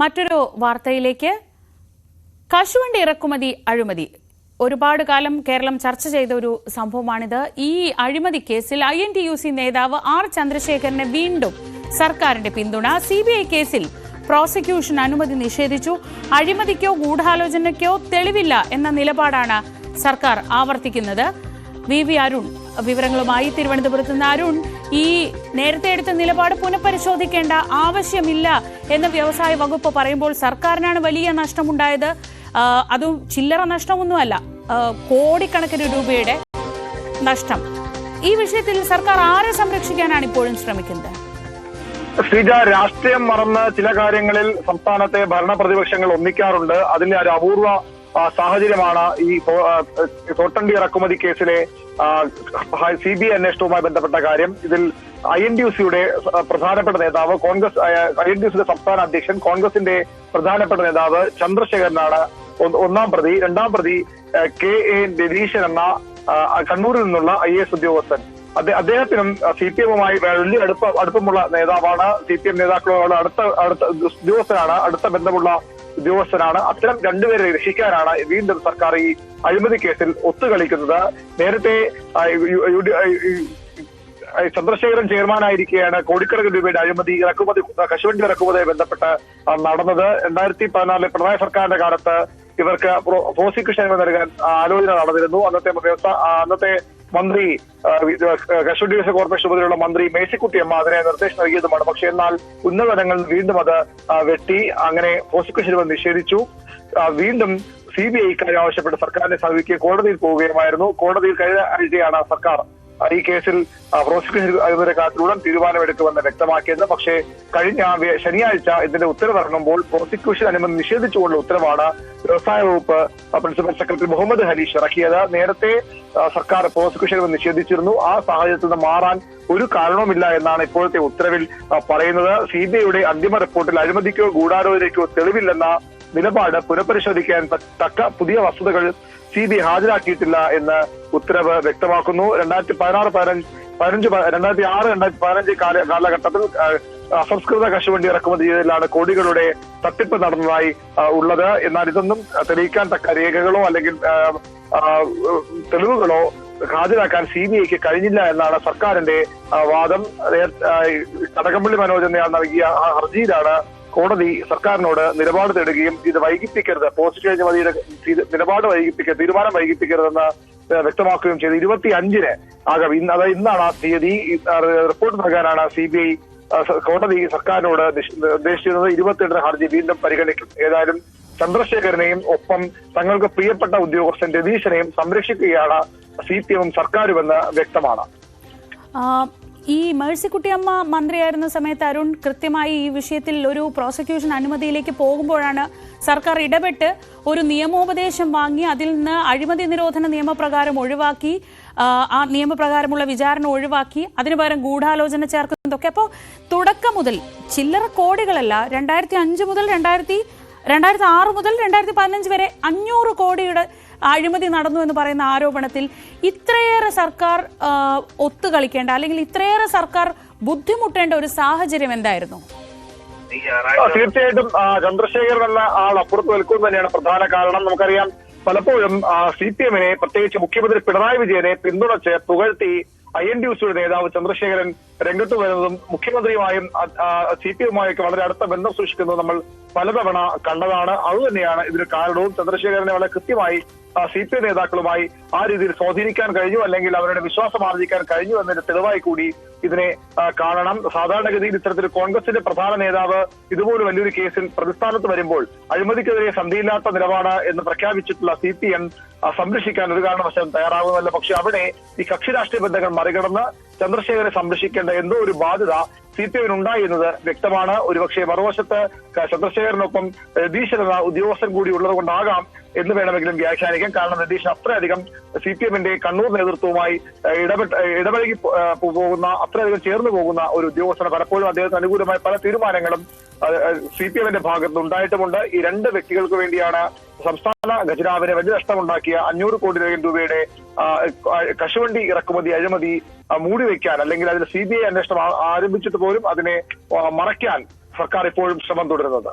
മറ്റൊരു വാർത്തയിലേക്ക്. കശുവണ്ടി ഇറക്കുമതി അഴിമതി ഒരുപാട് കാലം കേരളം ചർച്ച ചെയ്ത ഒരു സംഭവമാണിത്. ഈ അഴിമതി കേസിൽ INTUC നേതാവ് R ചന്ദ്രശേഖരന് വീണ്ടും സർക്കാരിന്റെ പിന്തുണ. CBI കേസിൽ പ്രോസിക്യൂഷൻ അനുമതി നിഷേധിച്ചു. അഴിമതിക്കോ ഗൂഢാലോചനയ്ക്കോ തെളിവില്ല എന്ന നിലപാടാണ് സർക്കാർ ആവർത്തിക്കുന്നത്. VV അരുൺ വിവരങ്ങളുമായി തിരുവനന്തപുരത്ത് നിന്ന്. അരുൺ, ഈ നേരത്തെ എടുത്ത നിലപാട് പുനഃപരിശോധിക്കേണ്ട ആവശ്യമില്ല എന്ന് വ്യവസായ വകുപ്പ് പറയുമ്പോൾ സർക്കാരിനാണ് വലിയ നഷ്ടമുണ്ടായത്. അതും ചില്ലറ നഷ്ടമൊന്നുമല്ല, കോടിക്കണക്കിന് രൂപയുടെ നഷ്ടം. ഈ വിഷയത്തിൽ സർക്കാർ ആരെ സംരക്ഷിക്കാനാണ് ഇപ്പോഴും ശ്രമിക്കുന്നത്? ശ്രീജ, രാഷ്ട്രീയം മറന്ന് ചില കാര്യങ്ങളിൽ സംസ്ഥാനത്തെ ഭരണ പ്രതിപക്ഷങ്ങൾ ഒന്നിക്കാറുണ്ട്. അതിന്റെ ഒരു അപൂർവ സാഹചര്യമാണ് ഈ തോട്ടണ്ടി ഇറക്കുമതി കേസിലെ CBI അന്വേഷണവുമായി ബന്ധപ്പെട്ട കാര്യം. ഇതിൽ INTUCയുടെ പ്രധാനപ്പെട്ട നേതാവ്, INTUCയുടെ സംസ്ഥാന അധ്യക്ഷൻ, കോൺഗ്രസിന്റെ പ്രധാനപ്പെട്ട നേതാവ് ചന്ദ്രശേഖരനാണ് ഒന്നാം പ്രതി. രണ്ടാം പ്രതി KA രതീശൻ എന്ന കണ്ണൂരിൽ നിന്നുള്ള IAS ഉദ്യോഗസ്ഥൻ. അദ്ദേഹത്തിനും CPM-മായി വലിയ അടുപ്പമുള്ള നേതാവാണ്. CPM നേതാക്കളോട് അടുത്ത ഉദ്യോഗസ്ഥനാണ്, അടുത്ത ബന്ധമുള്ള ഉദ്യോഗസ്ഥനാണ്. അത്തരം രണ്ടുപേരെ രക്ഷിക്കാനാണ് വീണ്ടും സർക്കാർ ഈ അഴിമതി കേസിൽ ഒത്തുകളിക്കുന്നത്. നേരത്തെ ചന്ദ്രശേഖരൻ ചെയർമാനായിരിക്കെയാണ് കോടിക്കണക്കിന് രൂപയുടെ അഴിമതി കശുവണ്ടി ഇറക്കുമതിയുമായി ബന്ധപ്പെട്ട് നടന്നത്. 2014 പിണറായി സർക്കാരിന്റെ കാലത്ത് ഇവർക്ക് പ്രോസിക്യൂഷൻ നൽകാൻ ആലോചന നടന്നിരുന്നു. അന്നത്തെ മന്ത്രി, കശുവണ്ടി വികസന കോർപ്പറേഷൻ ചുമതലയുള്ള മന്ത്രി മേഴ്സിക്കുട്ടിയമ്മ അതിനെ നിർദ്ദേശം നൽകിയതുമാണ്. പക്ഷേ എന്നാൽ ഉന്നതതലങ്ങൾ വീണ്ടും അത് വെട്ടി. അങ്ങനെ പ്രോസിക്യൂഷൻ നിഷേധിച്ചു. വീണ്ടും CBI ഇക്കാര്യം ആവശ്യപ്പെട്ട് സർക്കാരിനെ സമീപിക്കുകയും കോടതിയിൽ പോവുകയുമായിരുന്നു. കോടതിയിൽ കഴിഞ്ഞ ആഴ്ചയാണ് സർക്കാർ ഈ കേസിൽ പ്രോസിക്യൂഷൻ കാര്യത്തിലൂടെ തീരുമാനമെടുക്കുമെന്ന് വ്യക്തമാക്കിയത്. പക്ഷേ കഴിഞ്ഞ ശനിയാഴ്ച ഇതിന്റെ ഉത്തരവിറങ്ങുമ്പോൾ പ്രോസിക്യൂഷൻ അനുമതി നിഷേധിച്ചുകൊണ്ടുള്ള ഉത്തരവാണ് വ്യവസായ വകുപ്പ് പ്രിൻസിപ്പൽ സെക്രട്ടറി മുഹമ്മദ് ഹനീഷ് ഇറക്കിയത്. നേരത്തെ സർക്കാർ പ്രോസിക്യൂഷൻ നിഷേധിച്ചിരുന്നു. ആ സാഹചര്യത്തിൽ നിന്ന് മാറാൻ ഒരു കാരണവുമില്ല എന്നാണ് ഇപ്പോഴത്തെ ഉത്തരവിൽ പറയുന്നത്. CBIയുടെ അന്തിമ റിപ്പോർട്ടിൽ അഴിമതിക്കോ ഗൂഢാലോചനയ്ക്കോ തെളിവില്ലെന്ന നിലപാട് പുനഃപരിശോധിക്കാൻ തക്ക പുതിയ വസ്തുതകൾ CBI ഹാജരാക്കിയിട്ടില്ല എന്ന് ഉത്തരവ് വ്യക്തമാക്കുന്നു. 2006-2015 കാലഘട്ടത്തിൽ അസംസ്കൃത കശുവണ്ടി ഇറക്കുമതി ചെയ്തതിലാണ് കോടികളുടെ തട്ടിപ്പ് നടന്നതായി ഉള്ളത്. എന്നാൽ ഇതൊന്നും തെളിയിക്കാൻ തക്ക രേഖകളോ അല്ലെങ്കിൽ തെളിവുകളോ ഹാജരാക്കാൻ CBIക്ക് കഴിഞ്ഞില്ല എന്നാണ് സർക്കാരിന്റെ വാദം. കടകംപള്ളി മനോജ് എന്നയാൾ നൽകിയ ഹർജിയിലാണ് കോടതി സർക്കാരിനോട് നിലപാട് തേടുകയും ഇത് വൈകിപ്പിക്കരുത്, പ്രോസിക്യൂഷൻ അനുമതിയുടെ തീരുമാനം വൈകിപ്പിക്കരുതെന്ന് വ്യക്തമാക്കുകയും ചെയ്തു. 25-ന് അതായത് ഇന്നാണ് ആ തീയതി. റിപ്പോർട്ട് നൽകാനാണ് CBI കോടതി സർക്കാരിനോട് നിർദ്ദേശിച്ചിരുന്നത്. 28-ന് ഹർജി വീണ്ടും പരിഗണിക്കും. ഏതായാലും ചന്ദ്രശേഖരനെയും ഒപ്പം തങ്ങൾക്ക് പ്രിയപ്പെട്ട ഉദ്യോഗസ്ഥൻ രതീശനെയും സംരക്ഷിക്കുകയാണ് CPM-ഉം സർക്കാരുമെന്ന് വ്യക്തമാണ്. ഈ മേഴ്സിക്കുട്ടിയമ്മ മന്ത്രിയായിരുന്ന സമയത്ത് അരുൺ, കൃത്യമായി ഈ വിഷയത്തിൽ ഒരു പ്രോസിക്യൂഷൻ അനുമതിയിലേക്ക് പോകുമ്പോഴാണ് സർക്കാർ ഇടപെട്ട് ഒരു നിയമോപദേശം വാങ്ങി അതിൽ നിന്ന് അഴിമതി നിരോധന നിയമപ്രകാരം ഒഴിവാക്കി, ആ നിയമപ്രകാരമുള്ള വിചാരണ ഒഴിവാക്കി, അതിനു പകരം ഗൂഢാലോചന ചേർക്കുന്നതൊക്കെ. അപ്പോൾ തുടക്കം മുതൽ ചില്ലറ കോടികളല്ല, 2005 മുതൽ 2006 മുതൽ 2015 വരെ 500 കോടിയുടെ അഴിമതി നടന്നു എന്ന് പറയുന്ന ആരോപണത്തിൽ ഇത്രയേറെ സർക്കാർ ഒത്തുകളിക്കേണ്ട അല്ലെങ്കിൽ ഇത്രയേറെ സർക്കാർ ബുദ്ധിമുട്ടേണ്ട ഒരു സാഹചര്യം എന്തായിരുന്നു? തീർച്ചയായിട്ടും ചന്ദ്രശേഖരൻ എന്ന ആൾ അപ്പുറത്ത് നിൽക്കുന്നത് തന്നെയാണ് പ്രധാന കാരണം. നമുക്കറിയാം, പലപ്പോഴും CPM-നെ, പ്രത്യേകിച്ച് മുഖ്യമന്ത്രി പിണറായി വിജയനെ പിന്തുണച്ച് പുകഴ്ത്തി INTUCയുടെ നേതാവ് ചന്ദ്രശേഖരൻ രംഗത്ത് വരുന്നതും മുഖ്യമന്ത്രിയുമായും CPM-ഉമായൊക്കെ വളരെ അടുത്ത ബന്ധം സൂക്ഷിക്കുന്നതും നമ്മൾ പലതവണ കണ്ടതാണ്. അതുതന്നെയാണ് ഇതിന് കാരണവും. ചന്ദ്രശേഖരനെ വളരെ കൃത്യമായി CPM നേതാക്കളുമായി ആ രീതിയിൽ സ്വാധീനിക്കാൻ കഴിഞ്ഞു, അല്ലെങ്കിൽ അവരുടെ വിശ്വാസം ആർജിക്കാൻ കഴിഞ്ഞു എന്നതിന്റെ തെളിവായി കൂടി ഇതിനെ കാണണം. സാധാരണഗതിയിൽ ഇത്തരത്തിൽ കോൺഗ്രസിന്റെ പ്രധാന നേതാവ് ഇതുപോലെ വലിയൊരു കേസിൽ പ്രതിസ്ഥാനത്ത് വരുമ്പോൾ അഴിമതിക്കെതിരെ സന്ധിയില്ലാത്ത നിലപാട് എന്ന് പ്രഖ്യാപിച്ചിട്ടുള്ള CPM സംരക്ഷിക്കാൻ ഒരു കാരണവശാലും തയ്യാറാകുന്നതല്ല. പക്ഷെ അവിടെ ഈ കക്ഷി രാഷ്ട്രീയ ബന്ധങ്ങൾ മറികടന്ന് ചന്ദ്രശേഖരനെ സംരക്ഷിക്കേണ്ട എന്തോ ഒരു ബാധ്യത CPM-നുണ്ടായി എന്നത് വ്യക്തമാണ്. ഒരുപക്ഷെ മറുവശത്ത് ചന്ദ്രശേഖരനൊപ്പം രതീശൻ എന്ന ഉദ്യോഗസ്ഥൻ കൂടി ഉള്ളത് കൊണ്ടാകാം എന്ന് വേണമെങ്കിലും വ്യാഖ്യാനിക്കാം. കാരണം രതീശൻ അത്രയധികം CPM-ന്റെ കണ്ണൂർ നേതൃത്വവുമായി ഇടപഴകി പോകുന്ന, അത്രയധികം ചേർന്ന് പോകുന്ന ഒരു ഉദ്യോഗസ്ഥന് പലപ്പോഴും അദ്ദേഹത്തിന് അനുകൂലമായ പല തീരുമാനങ്ങളും CPM-ന്റെ ഭാഗത്ത് ഉണ്ടായിട്ടുമുണ്ട്. ഈ രണ്ട് വ്യക്തികൾക്ക് വേണ്ടിയാണ് സംസ്ഥാന ഖജനാവിന് വലിയ നഷ്ടമുണ്ടാക്കിയ 500 കോടി രൂപയുടെ കശുവണ്ടി ഇറക്കുമതി അഴിമതി മൂടിവെക്കാൻ, അല്ലെങ്കിൽ അതിൽ CBI അന്വേഷണം ആരംഭിച്ചിട്ട് പോലും അതിനെ മറയ്ക്കാൻ സർക്കാർ ഇപ്പോഴും ശ്രമം തുടരുന്നത്.